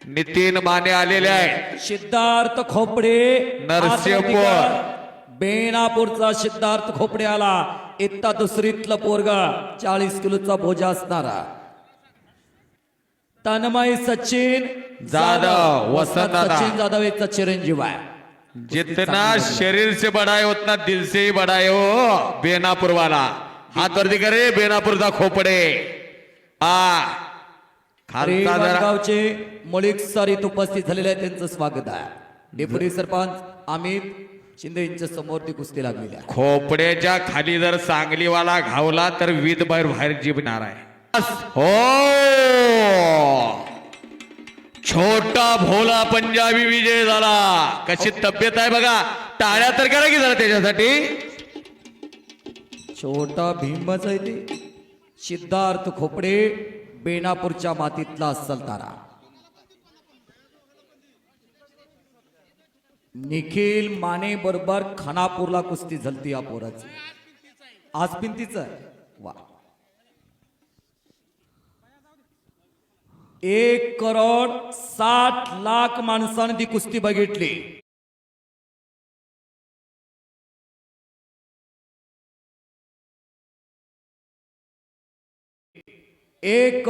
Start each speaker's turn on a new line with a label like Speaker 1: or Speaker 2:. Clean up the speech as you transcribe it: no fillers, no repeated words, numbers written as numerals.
Speaker 1: नितीन माने आलेले आहे.
Speaker 2: सिद्धार्थ खोपडे
Speaker 1: नरसिंहपूर.
Speaker 2: बेनापूरचा सिद्धार्थ खोपडे आला. इत्ता दुसरीतलं पोरगा 40 किलोचा बोजा असणारा तन्मय सचिन
Speaker 1: जाधव, वसंतदादा.
Speaker 2: सचिन जाधव याचा चिरंजीव आहे.
Speaker 1: जितना शरीर से बड़ा है उतना दिल से ही बड़ा है हो बेनापूर वाला. हात वरती करे बेनापूरचा खोपडे. खालचा जरा
Speaker 2: गावचे मलिक सर इथे उपस्थित झालेले आहे. त्यांचं स्वागत आहे. डेप्युटी सरपंच अमित शिंदे यांच्या समोर ती कुस्ती लागलेली आहे.
Speaker 1: खोपड्याच्या खाली जर सांगलीवाला घावला तर विध बाहेर बाहेर जिबणार आहे. हो छोटा भोला पंजाबी विजय झाला. कशी तब्येत आहे बघा. टाळ्या तर करा की जरा त्याच्यासाठी.
Speaker 2: छोटा भीमच आहे ते. सिद्धार्थ खोपडे बेनापूरच्या मातीतला अस्सल तारा. निखिल माने बरोबर खानापूरला कुस्ती झालती या पोराची. आज पिंतीच आहे. वा 1,60,00,000 माणसांनी ती कुस्ती बघितली. एक